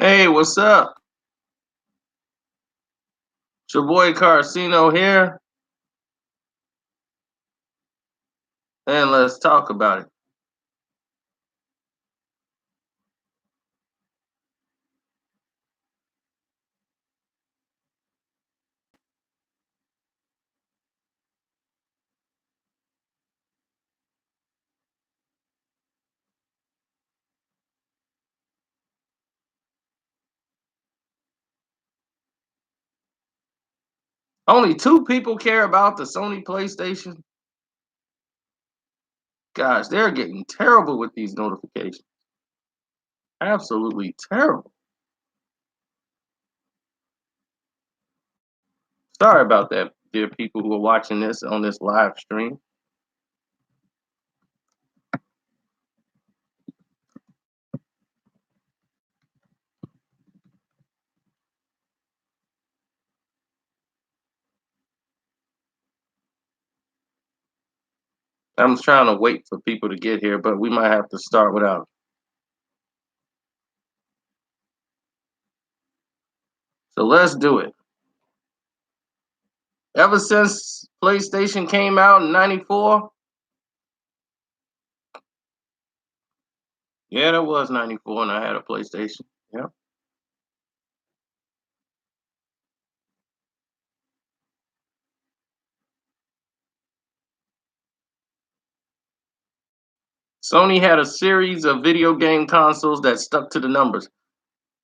Hey, what's up? It's your boy Karceno here, and let's talk about it. Only two people care about the Sony PlayStation. Gosh, they're getting terrible with these notifications. Absolutely terrible. Sorry about that, dear people who are watching this on this live stream. I'm trying to wait for people to get here, but we might have to start without them. So let's do it. Ever since PlayStation came out in '94, yeah, that was '94, and I had a PlayStation. Yeah. Sony had a series of video game consoles that stuck to the numbers.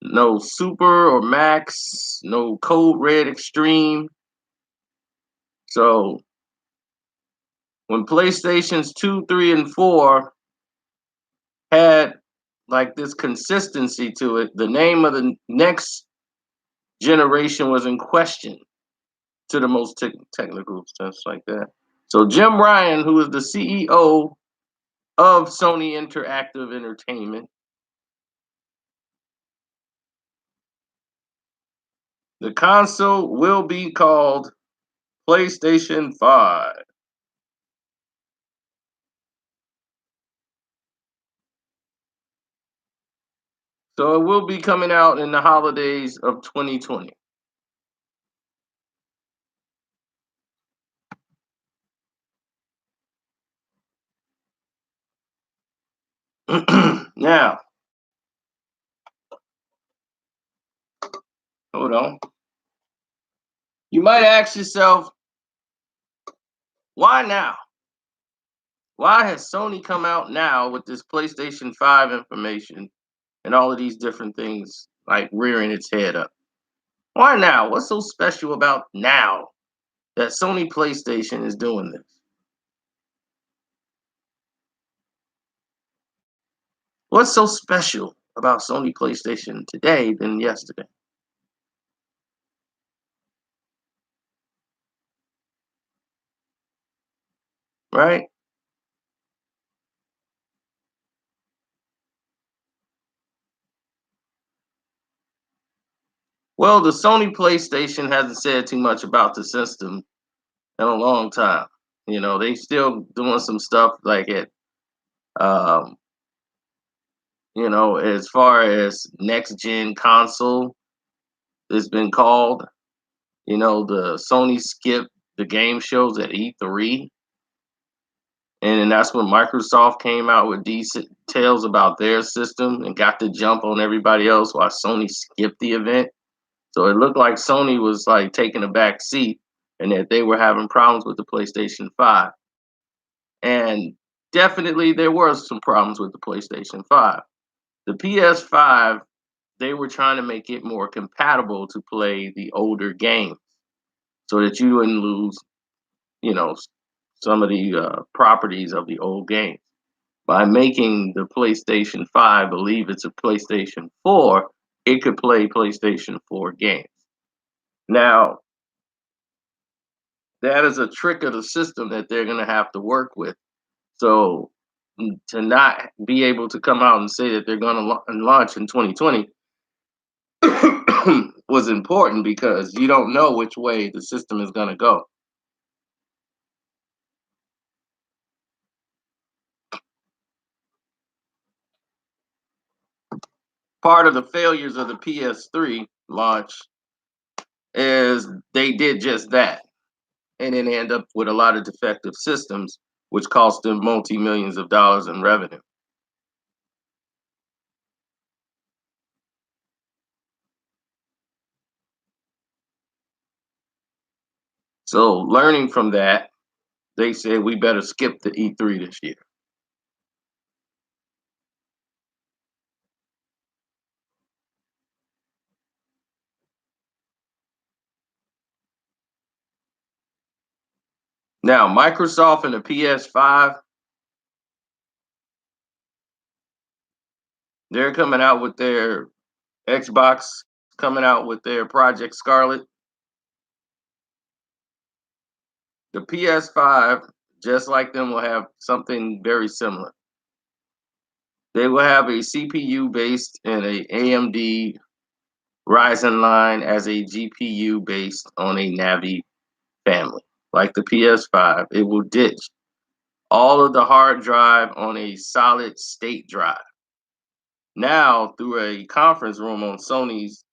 No Super or Max, no Code Red Extreme. So when PlayStations 2, 3, and 4 had like this consistency to it, the name of the next generation was in question to the most technical stuff like that. So Jim Ryan, who is the CEO of Sony Interactive Entertainment, the console will be called PlayStation 5. So it will be coming out in the holidays of 2020. Now, hold on. You might ask yourself, why now? Why has Sony come out now with this PlayStation 5 information and all of these different things like rearing its head up? Why now? What's so special about now that Sony PlayStation is doing this? What's so special about Sony PlayStation today than yesterday? Right? Well, the Sony PlayStation hasn't said too much about the system in a long time. You know, they still doing some stuff like it. Um, as far as next gen console has been called, the Sony skipped the game shows at E3, and then that's when Microsoft came out with details about their system and got the jump on everybody else while Sony skipped the event. So it looked like Sony was like taking a back seat and that they were having problems with the PlayStation 5. And definitely there were some problems with the PlayStation 5. The PS5, they were trying to make it more compatible to play the older games so that you wouldn't lose, you know, some of the properties of the old games. By making the PlayStation 5 believe it's a PlayStation 4, it could play PlayStation 4 games. Now, that is a trick of the system that they're going to have to work with. So to not be able to come out and say that they're going to launch in 2020 was important because you don't know which way the system is going to go. part of the failures of the PS3 launch is they did just that, and then they end up with a lot of defective systems, which cost them multi-millions of dollars in revenue. So learning from that, they said we better skip the E3 this year. Now, Microsoft and the PS5, they're coming out with their Xbox, coming out with their Project Scarlet. The PS5, just like them, will have something very similar. They will have a CPU based and a AMD Ryzen line as a GPU based on a Navi family. Like the PS5, it will ditch all of the hard drive on a solid state drive. Now, through a conference room on Sony's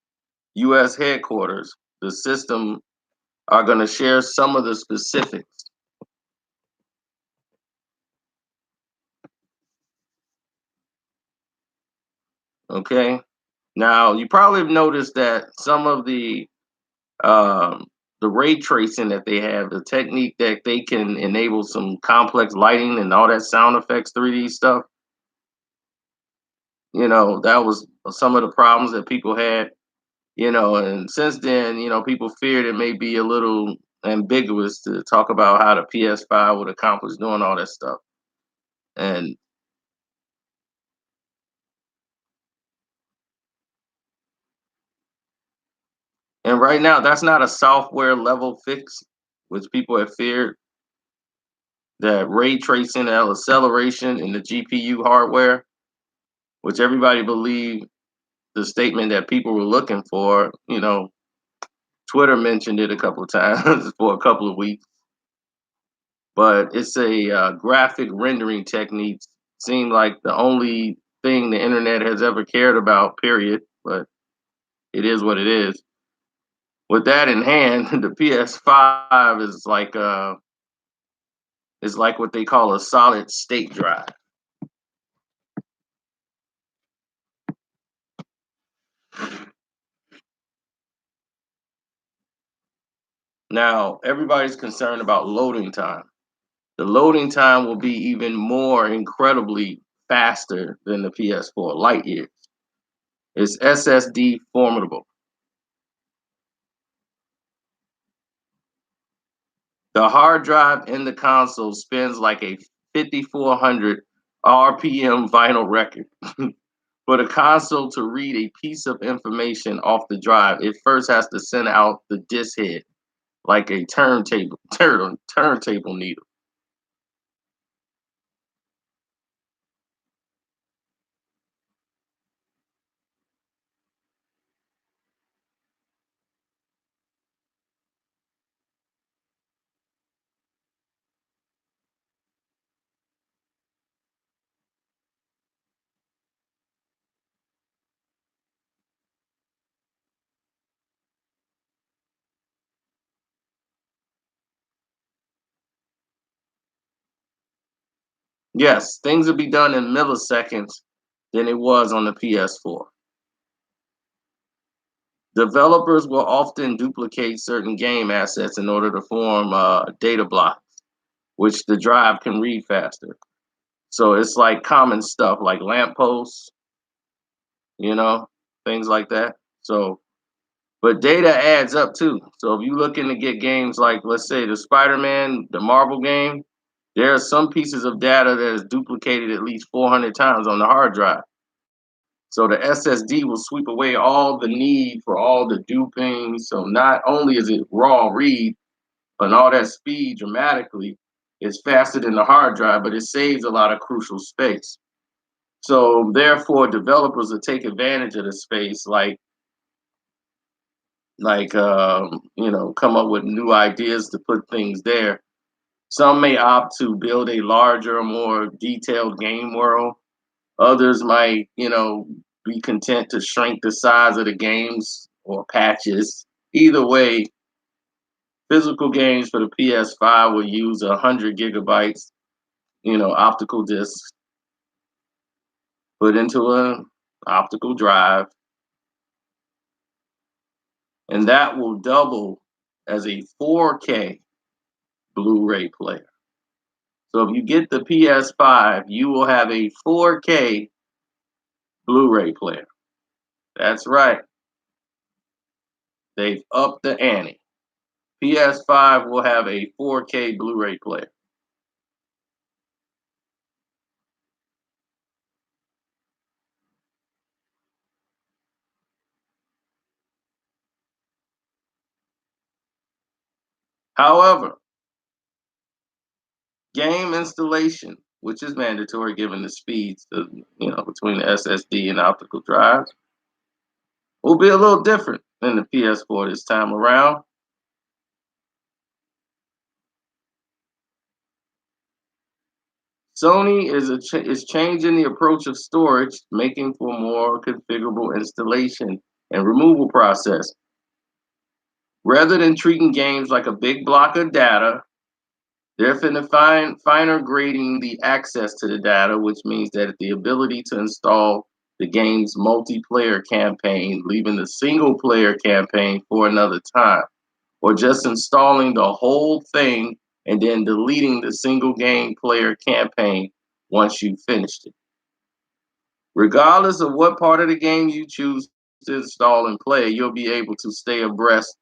US headquarters, the system are going to share some of the specifics. Okay. Now, you probably have noticed that some of the ray tracing that they have, the technique that they can enable some complex lighting and all that sound effects 3D stuff, that was some of the problems that people had, and since then, people feared it may be a little ambiguous to talk about how the PS5 would accomplish doing all that stuff. And and right now, that's not a software level fix, which people have feared that ray tracing and acceleration in the GPU hardware, which everybody believed the statement that people were looking for. Twitter mentioned it a couple of times for a couple of weeks, but it's a graphic rendering technique. Seemed like the only thing the internet has ever cared about, period. But it is what it is. With that in hand, the PS5 is like what they call a solid state drive. Now, everybody's concerned about loading time. The loading time will be even more incredibly faster than the PS4, light years. It's SSD formidable. The hard drive in the console spins like a 5400 RPM vinyl record. For the console to read a piece of information off the drive, it first has to send out the disk head like a turntable needle. Yes, things will be done in milliseconds than it was on the PS4. Developers will often duplicate certain game assets in order to form data blocks, which the drive can read faster. So it's like common stuff like lampposts, you know, things like that. So, but data adds up too. So if you're looking to get games like, let's say, the Spider-Man, the Marvel game, there are some pieces of data that is duplicated at least 400 times on the hard drive. So the SSD will sweep away all the need for all the duping. So not only is it raw read and all that speed dramatically, it's faster than the hard drive, but it saves a lot of crucial space. So therefore, developers will take advantage of the space, come up with new ideas to put things there. Some may opt to build a larger, more detailed game world. Others might, be content to shrink the size of the games or patches. Either way, physical games for the PS5 will use 100 gigabytes, optical discs put into an optical drive, and that will double as a 4K Blu-ray player. So if you get the PS5, you will have a 4K Blu-ray player. That's right. They've upped the ante. PS5 will have a 4K Blu-ray player. However, game installation, which is mandatory given the speeds between the SSD and optical drives, will be a little different than the PS4 this time around. Sony is changing the approach of storage, making for more configurable installation and removal process. Rather than treating games like a big block of data, they're finer grading the access to the data, which means that the ability to install the game's multiplayer campaign, leaving the single player campaign for another time, or just installing the whole thing and then deleting the single game player campaign once you've finished it. Regardless of what part of the game you choose to install and play, you'll be able to stay abreast,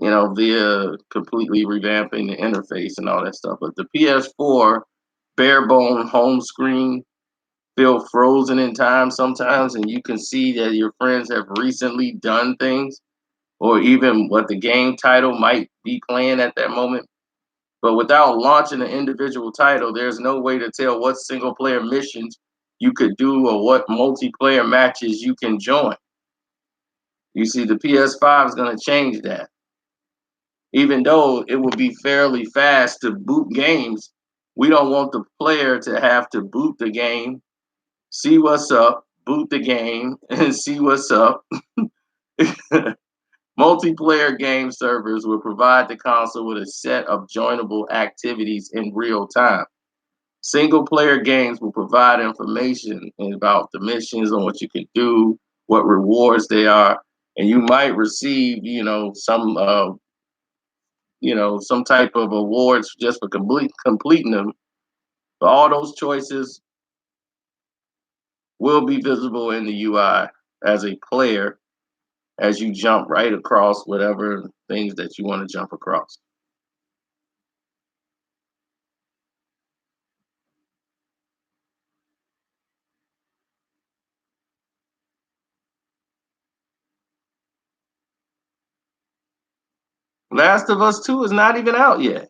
via completely revamping the interface and all that stuff. But the PS4 bare bone home screen feel frozen in time sometimes, and you can see that your friends have recently done things, or even what the game title might be playing at that moment. But without launching an individual title, there's no way to tell what single player missions you could do or what multiplayer matches you can join. You see, the PS5 is going to change that. Even though it will be fairly fast to boot games, we don't want the player to have to boot the game, see what's up, boot the game, and see what's up. Multiplayer game servers will provide the console with a set of joinable activities in real time. Single player games will provide information about the missions on what you can do, what rewards they are, and you might receive, some type of awards just for completing them. But all those choices will be visible in the UI as a player as you jump right across whatever things that you want to jump across. Last of Us 2 is not even out yet.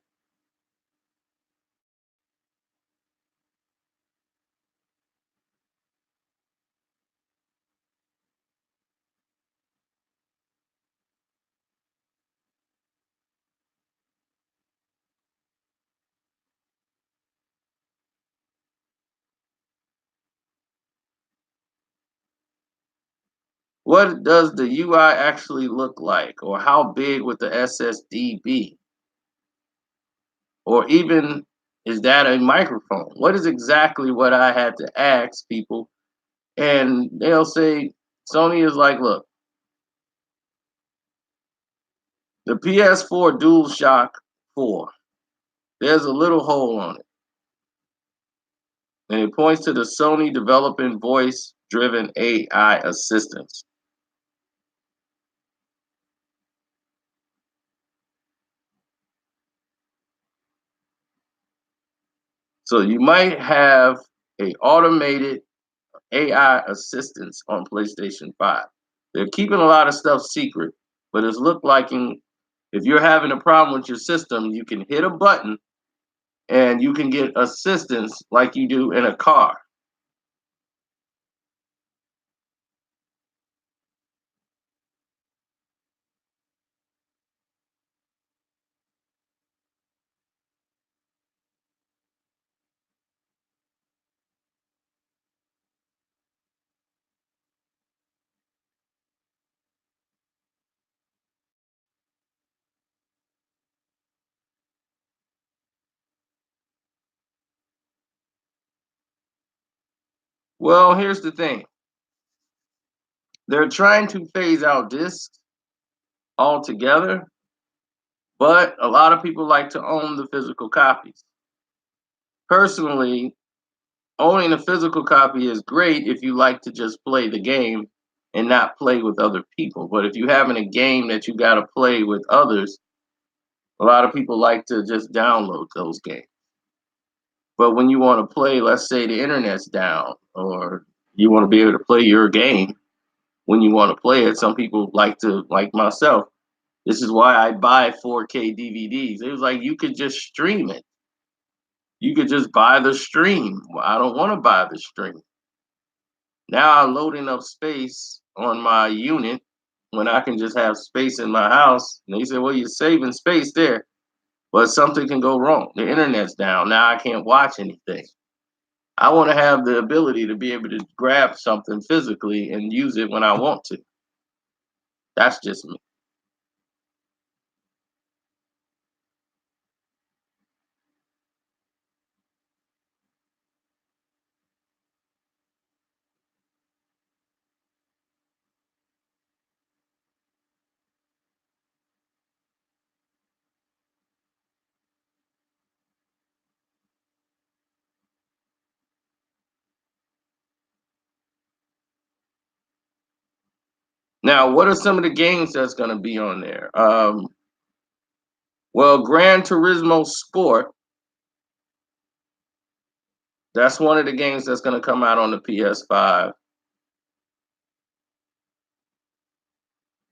What does the UI actually look like? Or how big would the SSD be? Or even, is that a microphone? What is exactly what I had to ask people? And they'll say, Sony is like, look, the PS4 DualShock 4, there's a little hole on it. And it points to the Sony developing voice driven AI assistants. So you might have a automated AI assistants on PlayStation 5. They're keeping a lot of stuff secret, but it's looked like if you're having a problem with your system, you can hit a button and you can get assistance like you do in a car. Well, here's the thing. They're trying to phase out discs altogether, but a lot of people like to own the physical copies. Personally, owning a physical copy is great if you like to just play the game and not play with other people. But if you're having a game that you got to play with others, a lot of people like to just download those games. But when you want to play, let's say the internet's down or you want to be able to play your game when you want to play it, some people like to, like myself, this is why I buy 4K DVDs. It was like you could just stream it. You could just buy the stream. Well, I don't want to buy the stream. Now I'm loading up space on my unit when I can just have space in my house. And they say, well, you're saving space there, but something can go wrong. The internet's down. Now I can't watch anything. I want to have the ability to be able to grab something physically and use it when I want to. That's just me. Now, what are some of the games that's going to be on there? Well, Gran Turismo Sport, that's one of the games that's going to come out on the PS5.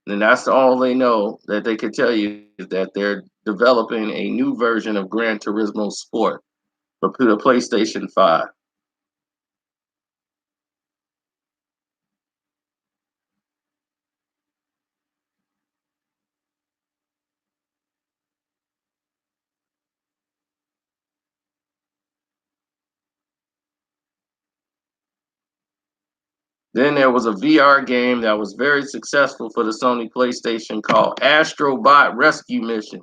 And that's all they know that they could tell you is that they're developing a new version of Gran Turismo Sport for the PlayStation 5. Then there was a VR game that was very successful for the Sony PlayStation called Astrobot Rescue Mission.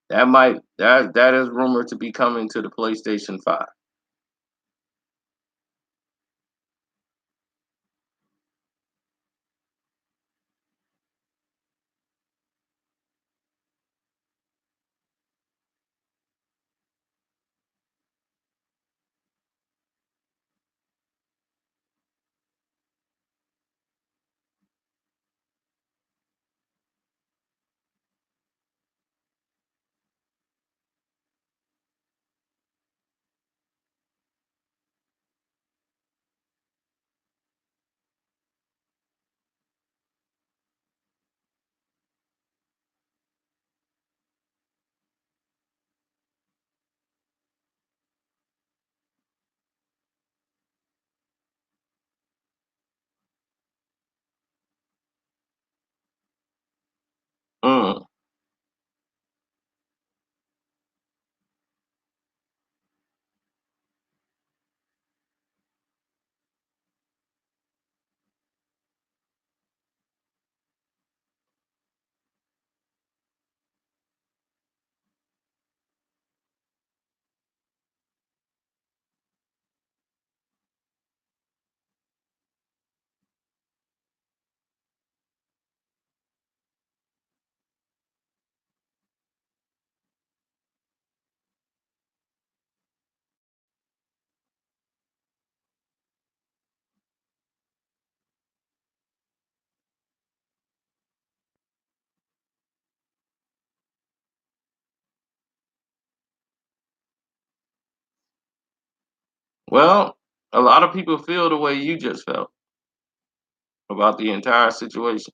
That is rumored to be coming to the PlayStation 5. Mm. Well, a lot of people feel the way you just felt about the entire situation.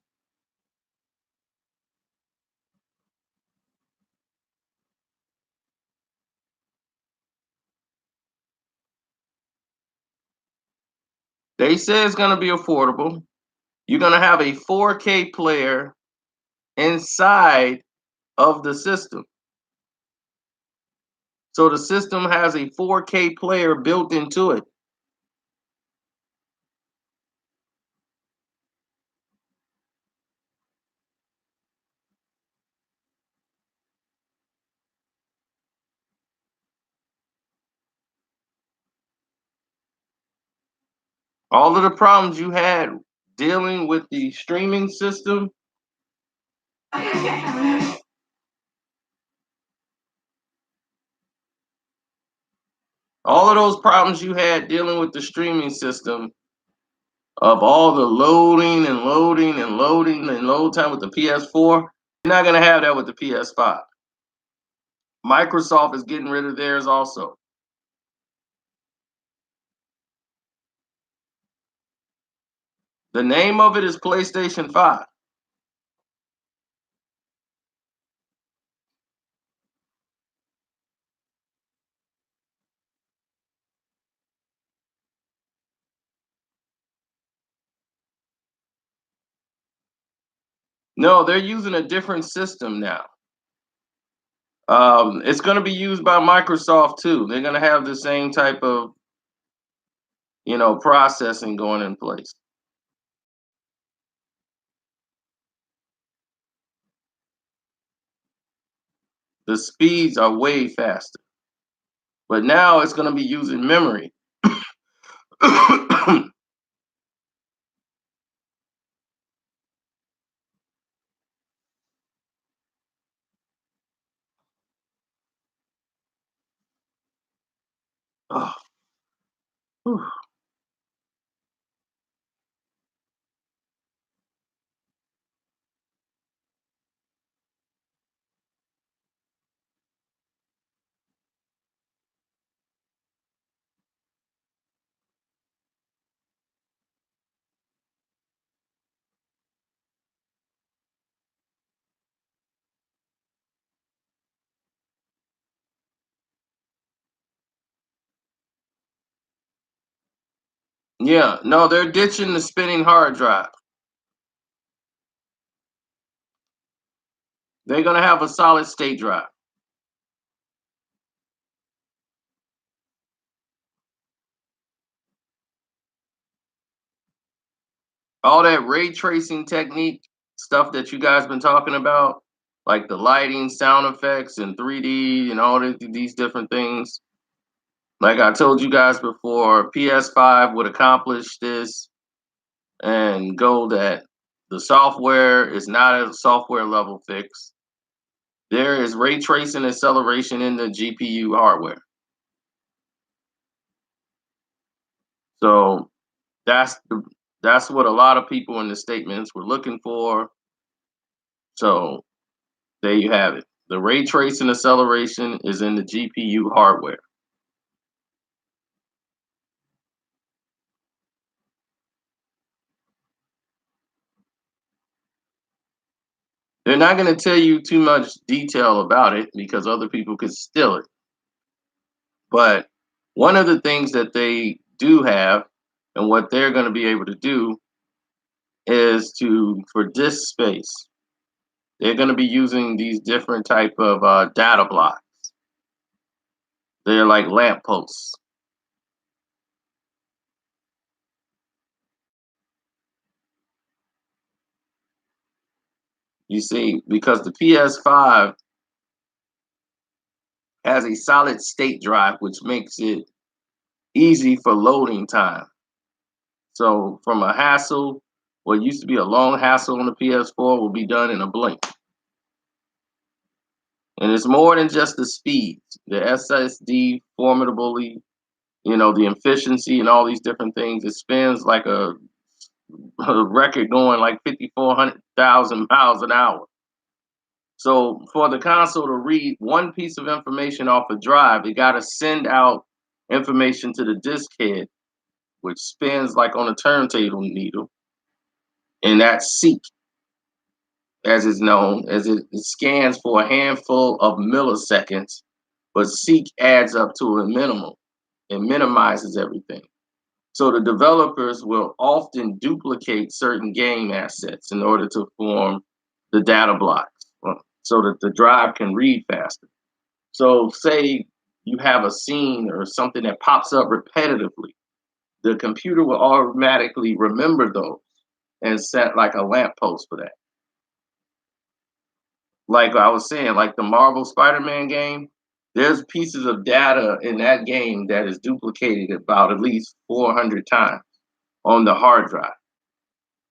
They say it's going to be affordable. You're going to have a 4K player inside of the system. So the system has a 4K player built into it. All of the problems you had dealing with the streaming system, all of those problems you had dealing with the streaming system of all the loading and loading and loading and load time with the PS4, you're not going to have that with the PS5. Microsoft is getting rid of theirs also. The name of it is PlayStation 5. No, they're using a different system now. It's going to be used by Microsoft too. They're going to have the same type of, processing going in place. The speeds are way faster, but now it's going to be using memory. Oh, whew. Yeah, no, they're ditching the spinning hard drive. They're going to have a solid state drive. All that ray tracing technique stuff that you guys been talking about, like the lighting, sound effects, and 3D, and all these different things. Like I told you guys before, PS5 would accomplish this and go that the software is not a software level fix. There is ray tracing acceleration in the GPU hardware. So that's what a lot of people in the statements were looking for. So there you have it. The ray tracing acceleration is in the GPU hardware. They're not going to tell you too much detail about it because other people could steal it. But one of the things that they do have and what they're going to be able to do is for disk space. They're going to be using these different type of data blocks. They're like lamp posts. You see, because the PS5 has a solid state drive, which makes it easy for loading time. So from a hassle, what used to be a long hassle on the PS4 will be done in a blink. And it's more than just the speed. The SSD formidably, the efficiency and all these different things. It spins like a record going like 5,400,000 miles an hour. So for the console to read one piece of information off a drive, it got to send out information to the disk head, which spins like on a turntable needle. And that's seek, as is known, as it scans for a handful of milliseconds, but seek adds up to a minimum. It minimizes everything. So the developers will often duplicate certain game assets in order to form the data blocks so that the drive can read faster. So say you have a scene or something that pops up repetitively, the computer will automatically remember those and set like a lamppost for that. Like I was saying, like the Marvel Spider-Man game, there's pieces of data in that game that is duplicated about at least 400 times on the hard drive.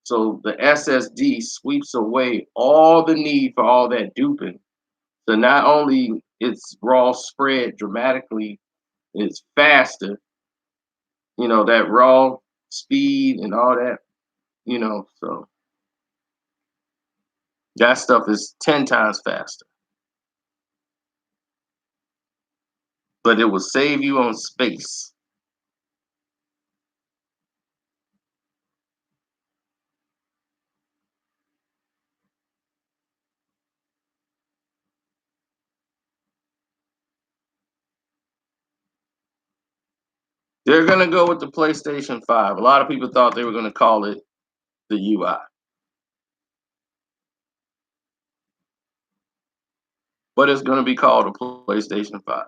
So the SSD sweeps away all the need for all that duping. So not only its raw spread dramatically, it's faster, that raw speed and all that, so that stuff is 10 times faster. But it will save you on space. They're gonna go with the PlayStation 5. A lot of people thought they were gonna call it the UI. But it's gonna be called a PlayStation 5.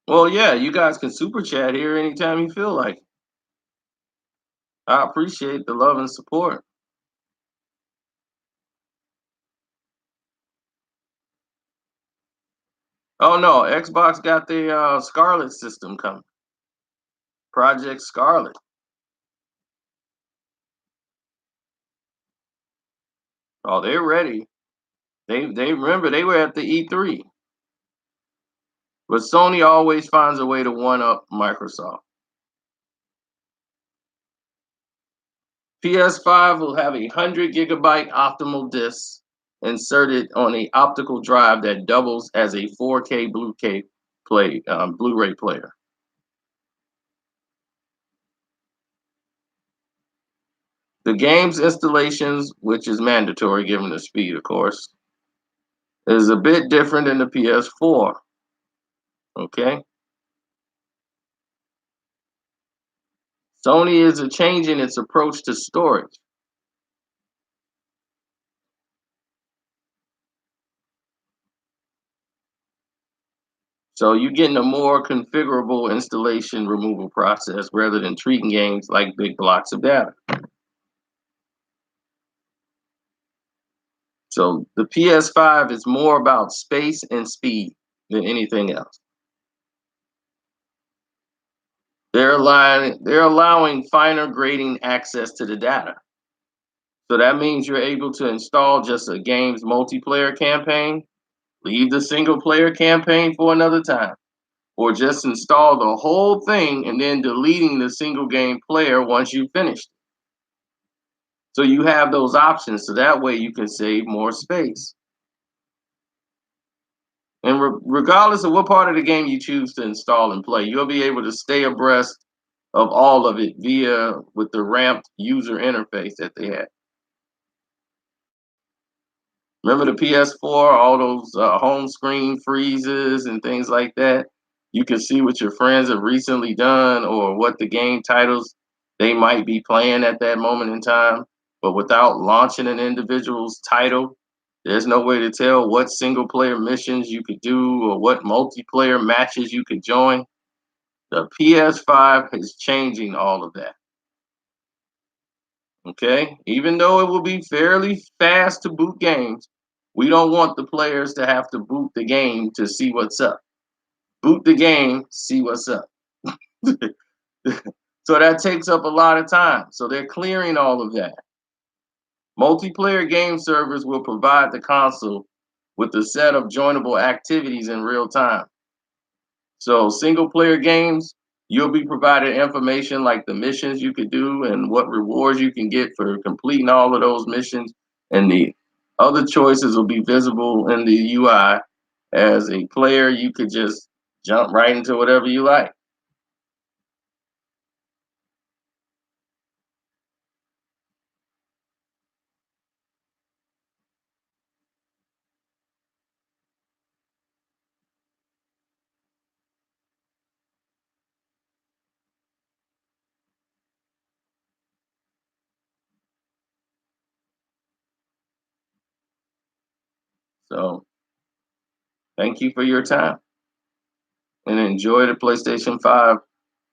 Well, yeah, you guys can super chat here anytime you feel like it. I appreciate the love and support. Oh no, Xbox got the Scarlet system coming. Project Scarlet. Oh, they're ready. They remember they were at the E3. But Sony always finds a way to one up Microsoft. PS5 will have a 100 GB optimal disc inserted on a optical drive that doubles as a 4K Blu-ray player. The game's installations, which is mandatory given the speed, of course, is a bit different than the PS4. Okay, Sony is changing its approach to storage. So you're getting a more configurable installation removal process rather than treating games like big blocks of data. So the PS5 is more about space and speed than anything else. They're allowing finer grading access to the data. So that means you're able to install just a game's multiplayer campaign, leave the single player campaign for another time, or just install the whole thing and then deleting the single game player once you finished. So you have those options, so that way you can save more space. And regardless of what part of the game you choose to install and play, you'll be able to stay abreast of all of it via with the ramped user interface that they had. Remember the PS4, all those home screen freezes and things like that? You can see what your friends have recently done or what the game titles they might be playing at that moment in time. But without launching an individual's title, there's no way to tell what single player missions you could do or what multiplayer matches you could join. The PS5 is changing all of that. Okay, even though it will be fairly fast to boot games, we don't want the players to have to boot the game to see what's up. Boot the game, see what's up. So that takes up a lot of time. So they're clearing all of that. Multiplayer game servers will provide the console with a set of joinable activities in real time. So single player games, you'll be provided information like the missions you could do and what rewards you can get for completing all of those missions. And the other choices will be visible in the UI. As a player, you could just jump right into whatever you like. So thank you for your time and enjoy the PlayStation 5